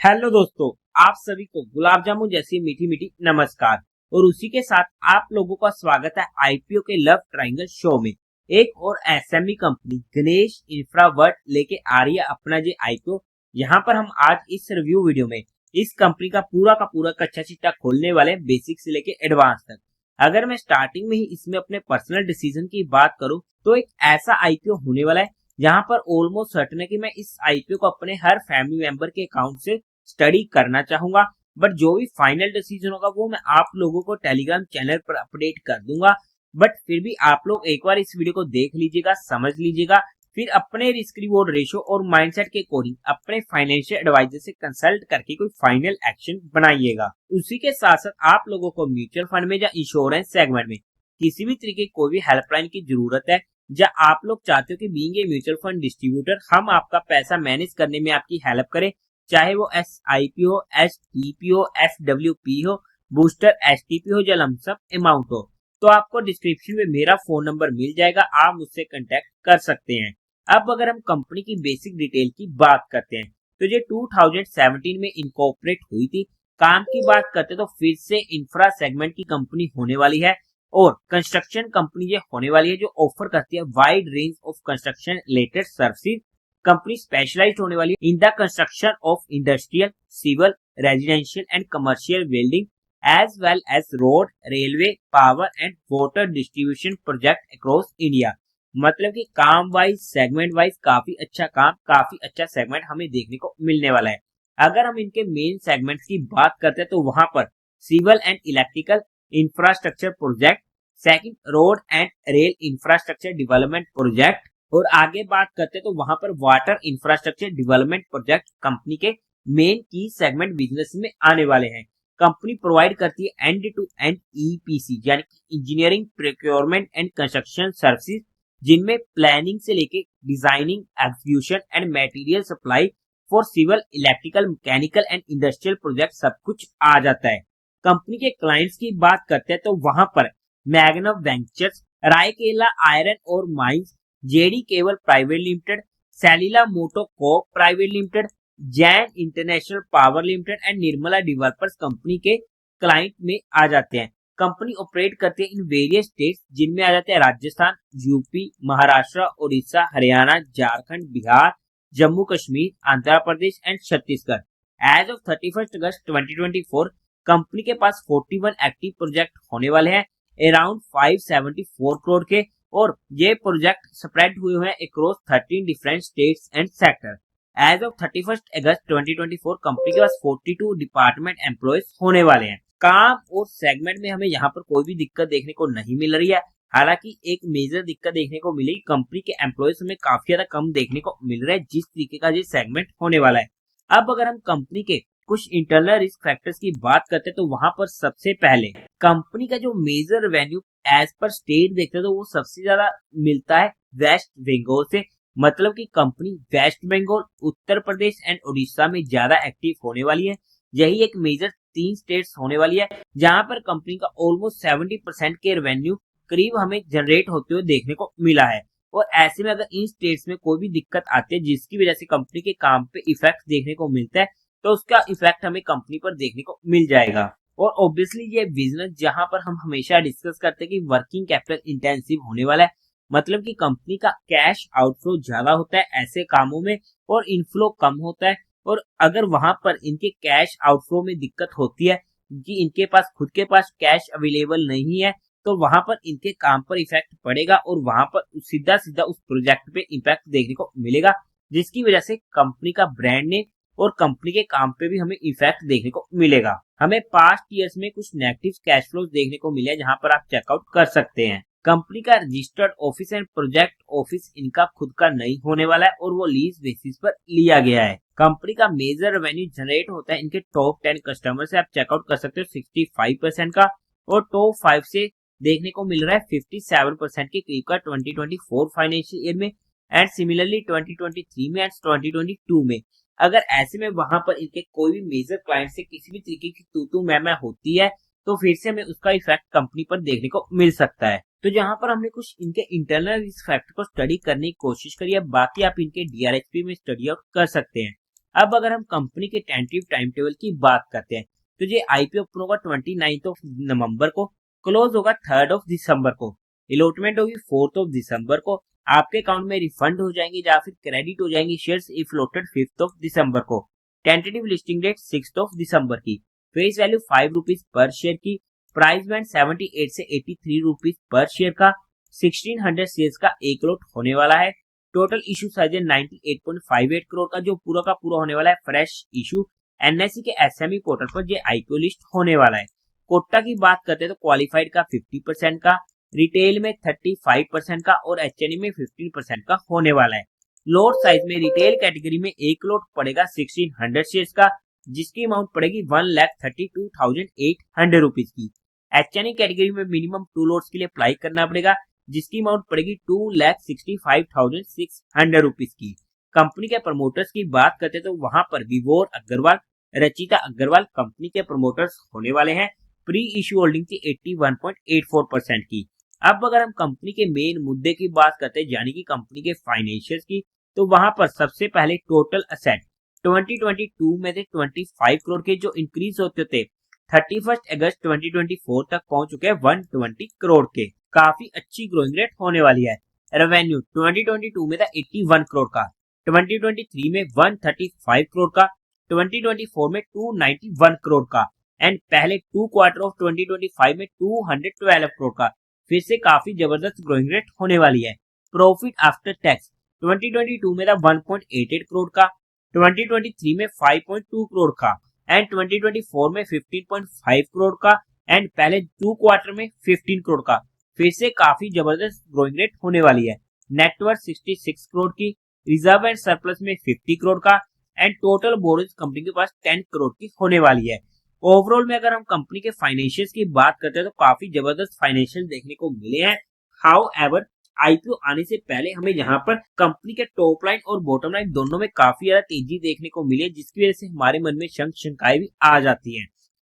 Hello दोस्तों, आप सभी को गुलाब जामुन जैसी मीठी मीठी नमस्कार। और उसी के साथ आप लोगों का स्वागत है आईपीओ के लव ट्रायंगल शो में। एक और एसएमई कंपनी गणेश इंफ्रावर्ट लेके आ रही है अपना जो आईपीओ। यहाँ पर हम आज इस रिव्यू वीडियो में इस कंपनी का पूरा कच्चा चिट्टा खोलने वाले हैं, बेसिक से लेके एडवांस तक। अगर मैं स्टार्टिंग में ही इसमें अपने पर्सनल डिसीजन की बात करूं तो एक ऐसा आईपीओ होने वाला है जहां पर ऑलमोस्ट सर्टेन है कि मैं इस आईपीओ को अपने हर फैमिली मेंबर के अकाउंट से स्टडी करना चाहूंगा। बट जो भी फाइनल डिसीजन होगा वो मैं आप लोगों को टेलीग्राम चैनल पर अपडेट कर दूंगा। बट फिर भी आप लोग एक बार इस वीडियो को देख लीजिएगा, समझ लीजिएगा, फिर अपने रिस्क रिवॉर्ड रेशो और माइंडसेट के अकॉर्डिंग अपने फाइनेंशियल एडवाइजर से कंसल्ट करके कोई फाइनल एक्शन बनाइएगा। उसी के साथ साथ आप लोगों को म्यूचुअल फंड में या इंश्योरेंस सेगमेंट में किसी भी तरीके की कोई भी हेल्पलाइन की जरूरत है, या आप लोग चाहते हो कि being a mutual fund distributor हम आपका पैसा मैनेज करने में आपकी हेल्प करें, चाहे वो SIP हो, STP हो, SWP हो, बूस्टर STP हो या लमसम अमाउंट हो, तो आपको डिस्क्रिप्शन में मेरा फोन नंबर मिल जाएगा, आप मुझसे कांटेक्ट कर सकते हैं। अब अगर हम कंपनी की बेसिक डिटेल की बात करते हैं तो ये 2017 में इनकॉर्पोरेट हुई थी। काम की बात करते तो फिर से इंफ्रा सेगमेंट की कंपनी होने वाली है और कंस्ट्रक्शन कंपनी ये होने वाली है जो ऑफर करती है wide range of construction related services. Company specialised होने वाली है in the construction of industrial, civil, residential and commercial building as well as road, railway, power and water distribution project across India. मतलब कि काम wise, segment wise काफी अच्छा काम, काफी अच्छा सेगमेंट हमें देखने को मिलने वाला है। अगर हम इनके मेन सेगमेंट्स की बात करते हैं तो वहां पर civil and electrical infrastructure project, second road and rail infrastructure development project, और आगे बात करते हैं तो वहां पर water infrastructure development project company के मेन की सेगमेंट बिजनेस में आने वाले हैं। कंपनी प्रोवाइड करती है एंड टू एंड EPC यानी कि engineering, procurement and construction services, जिनमें प्लानिंग से लेके designing, execution and material supply for civil, electrical, mechanical and industrial project सब कुछ आ जाता है। कंपनी के क्लाइंट्स की बात करते हैं तो वहां पर मैग्नम वेंचर्स, रायकेला आयरन और mines, JD cable private limited, सेलिला moto corp private limited, Jain international power limited and Nirmala developers company के क्लाइंट में आ जाते हैं। कंपनी ऑपरेट करती है इन वेरियस स्टेट्स, जिनमें आ जाते हैं Rajasthan, UP, Maharashtra, Orissa, Haryana, Jharkhand, Bihar, Jammu Kashmir, Andhra Pradesh and Chhattisgarh. As of 31 August 2024 company के पास 41 एक्टिव प्रोजेक्ट होने वाले हैं अराउंड 574 करोड़ के, और ये प्रोजेक्ट स्प्रेड हुए हैं across 13 different states and sector. As of 31 August 2024 company के पास 42 डिपार्टमेंट एम्प्लॉयज होने वाले हैं। काम और सेगमेंट में हमें यहाँ पर कोई भी दिक्कत देखने को नहीं मिल रही है। हालांकि एक मेजर दिक्कत देखने को मिलेगी, कंपनी के एम्प्लॉयज हमें काफी ज्यादा कम देखने को मिल रहा है जिस तरीके का ये सेगमेंट होने वाला है। अब अगर हम कंपनी के कुछ इंटरनल रिस्क फैक्टर्स की बात करते हैं तो वहां पर सबसे पहले कंपनी का जो major revenue as per state देखते हैं तो वो सबसे ज्यादा मिलता है वेस्ट बंगाल से। मतलब कि company west Bengal, Uttar Pradesh and Orissa में ज्यादा एक्टिव होने वाली है। यही एक मेजर 3 स्टेट्स होने वाली है जहां पर कंपनी का ऑलमोस्ट 70% के रेवेन्यू करीब हमें जनरेट होते हुए देखने को मिला है। और ऐसे में अगर इन स्टेट्स में कोई भी दिक्कत आती है जिसकी वजह से कंपनी के काम पे इफेक्ट देखने को मिलता है, तो उसका इफेक्ट हमें कंपनी पर देखने को मिल जाएगा। और ऑब्वियसली ये बिजनेस जहां पर हम हमेशा डिस्कस करते हैं कि वर्किंग कैपिटल इंटेंसिव होने वाला है, मतलब कि कंपनी का कैश आउटफ्लो ज्यादा होता है ऐसे कामों में और इनफ्लो कम होता है। और अगर वहां पर इनके कैश आउटफ्लो में दिक्कत होती है कि इनके पास खुद के पास कैश अवेलेबल नहीं है, तो वहां पर इनके काम पर इफेक्ट पड़ेगा और वहां पर सीधा सीधा उस प्रोजेक्ट पे इम्पैक्ट देखने को मिलेगा, जिसकी वजह से कंपनी का ब्रांड नेम और कंपनी के काम पे भी हमें इफेक्ट देखने को मिलेगा। हमें पास्ट ईयर्स में कुछ नेगेटिव कैश फ्लोज देखने को मिले जहां पर आप चेकआउट कर सकते हैं। कंपनी का registered office and project office इनका खुद का नहीं होने वाला है और वो लीज बेसिस पर लिया गया है। कंपनी का मेजर रेवेन्यू जनरेट होता है इनके टॉप 10 कस्टमर से, आप चेकआउट कर सकते हो 65% का, और टॉप 5 से देखने को मिल रहा है 57% के करीब का 2024 फाइनेंशियल ईयर में, एंड सिमिलरली 2023 में एंड 2022 में। अगर ऐसे में वहां पर इनके कोई भी मेजर क्लाइंट से किसी भी तरीके की तू मैं होती है तो फिर से हमें उसका इफेक्ट कंपनी पर देखने को मिल सकता है। तो जहां पर हमने कुछ इनके इंटरनल रिस्क फैक्टर को स्टडी करने की कोशिश करी है, बाकी आप इनके DRHP में स्टडी आउट कर सकते हैं। अब अगर हम कंपनी के टेंटेटिव टाइम टेबल की बात करते हैं तो ये आईपीओ ओपन होगा 29 को, क्लोज होगा 3 दिसंबर को, अलॉटमेंट होगी 4 को, आपके अकाउंट में रिफंड हो जाएंगे या फिर क्रेडिट हो जाएंगे शेयर्स इफ फ्लोटेड 5 को। टेंटेटिव लिस्टिंग डेट 6 की, face value 5 rupees per share की, प्राइस बैंड 78 से 83 रुपीज पर शेयर का, 1600 शेयर्स का एक लॉट होने वाला है। टोटल इशू साइज है 98.58 करोड़ का, जो पूरा का पूरा होने वाला है फ्रेश इशू। एनएससी के एसएमई पोर्टल पर ये आईपीओ लिस्ट होने वाला है। कोटा की बात करते हैं तो क्वालिफाइड का 50% का, रिटेल में 35% का और एचएनई में 15% का होने वाला है। लॉट साइज में रिटेल कैटेगरी में एक लॉट पड़ेगा 1600 शेयर्स का, जिसकी अमाउंट पड़ेगी 1,32,800 रुपीज की। एचएनई कैटेगरी में मिनिमम 2 लॉट्स के लिए अप्लाई करना पड़ेगा, जिसकी अमाउंट पड़ेगी 2,65,600 रुपीज की। कंपनी के प्रमोटर्स की बात करते तो वहां पर विवोर अग्रवाल, रचिता अग्रवाल कंपनी के प्रमोटर्स होने वाले हैं। प्री इश्यू होल्डिंग थी 81.84% की। अब अगर हम कंपनी के मेन मुद्दे की बात करते हैं यानी कि कंपनी के फाइनेंशियल्स की, तो वहां पर सबसे पहले टोटल असेट 2022 में थे 25 करोड़ के, जो इंक्रीज होते थे 31 अगस्त 2024 तक पहुंच चुके हैं 120 करोड़ के। काफी अच्छी ग्रोइंग रेट होने वाली है। रेवेन्यू 2022 में था 81 करोड़ का, 2023 में 135 करोड़ का, 2024 में 291 करोड़ का एंड पहले 2 क्वार्टर ऑफ 2025 में 212 करोड़ का। फिर से काफी जबरदस्त ग्रोइंग रेट होने वाली है। प्रॉफिट आफ्टर टैक्स 2022 में था 1.88 करोड़ का, 2023 में 5.2 करोड़ का एंड 2024 में 15.5 करोड़ का एंड पहले 2 क्वार्टर में 15 करोड़ का। फिर से काफी जबरदस्त ग्रोइंग रेट होने वाली है। नेटवर्थ 66 करोड़ की, रिजर्व एंड सरप्लस में 50 करोड़ का एंड टोटल बोरोइंग्स कंपनी के पास 10 करोड़ की होने वाली है। ओवरऑल में अगर हम कंपनी के फाइनेंशियल्स की बात करते हैं तो काफी जबरदस्त फाइनेंशियल देखने को मिले हैं। हाउएवर आईपीओ आने से पहले हमें यहाँ पर कंपनी के टॉप लाइन और बॉटम लाइन दोनों में काफी ज्यादा तेजी देखने को मिली है, जिसकी वजह से हमारे मन में शंकाएं भी आ जाती हैं।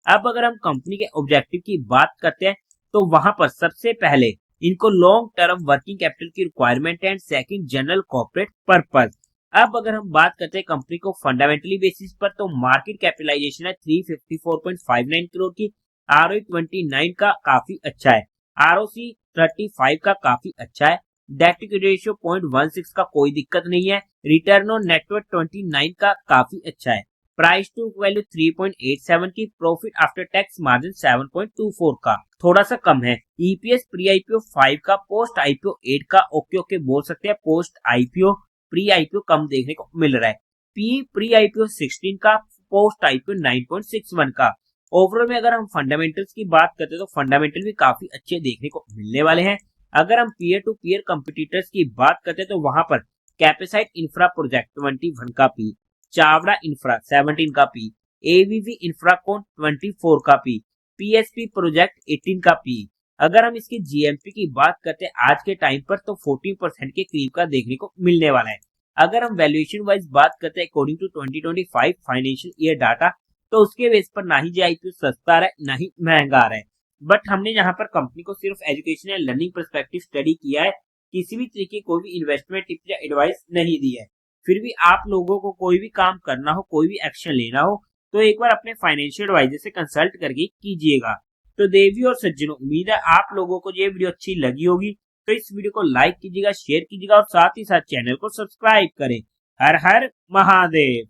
अब अगर हम कंपनी के ऑब्जेक्टिव की बात करते हैं तो वहां पर सबसे पहले इनको लॉन्ग टर्म वर्किंग कैपिटल की requirement and second general corporate purpose. अब अगर हम बात करते हैं कंपनी को फंडामेंटली बेसिस पर, तो मार्केट कैपिटलाइजेशन है 354.59 करोड़ की, आरओई 29 का काफी अच्छा है, आरओसी 35 का काफी अच्छा है, डेट इक्विटी रेशियो 0.16 का कोई दिक्कत नहीं है, रिटर्न ऑन नेटवर्थ 29 का काफी अच्छा है, प्राइस टू वैल्यू 3.87 की, प्रॉफिट आफ्टर टैक्स मार्जिन 7.24 का थोड़ा सा कम है, ईपीएस प्री आईपीओ 5 का, पोस्ट आईपीओ 8 का, ओके बोल सकते हैं। पोस्ट आईपीओ प्री आईपीओ कम देखने को मिल रहा है। पी प्री आईपीओ 16 का, पोस्ट आईपीओ 9.61 का। ओवरऑल में अगर हम फंडामेंटल्स की बात करते हैं तो फंडामेंटल भी काफी अच्छे देखने को मिलने वाले हैं। अगर हम पीयर टू पीयर कंपिटिटर्स की बात करते हैं तो वहां पर कैपेसाइट इंफ्रा प्रोजेक्ट 21 का पी, चावड़ा इंफ्रा 17 का पी, एवीवी इंफ्राकॉन 24 का पी, पीएसपी प्रोजेक्ट 18 का पी। अगर हम इसकी जीएमपी की बात करते हैं आज के टाइम पर तो 14% के करीब का देखने को मिलने वाला है। अगर हम वैल्यूएशन वाइज बात करते हैं according to 2025 financial year data, तो उसके बेस पर ना ही जेआईपीओ सस्ता रहा है ना ही महंगा आ रहा है। बट हमने यहाँ पर कंपनी को सिर्फ education and learning perspective study किया है, किसी भी तरीके कोई भी इन्वेस्टमेंट टिप या एडवाइस नहीं दी है। फिर भी आप लोगों को कोई भी काम करना हो, कोई भी एक्शन लेना हो, तो एक बार अपने फाइनेंशियल एडवाइजर से कंसल्ट करके कीजिएगा। तो देवी और सज्जनों, उम्मीद है आप लोगों को ये वीडियो अच्छी लगी होगी, तो इस वीडियो को लाइक कीजिएगा, शेयर कीजिएगा और साथ ही साथ चैनल को सब्सक्राइब करें। हर हर महादेव।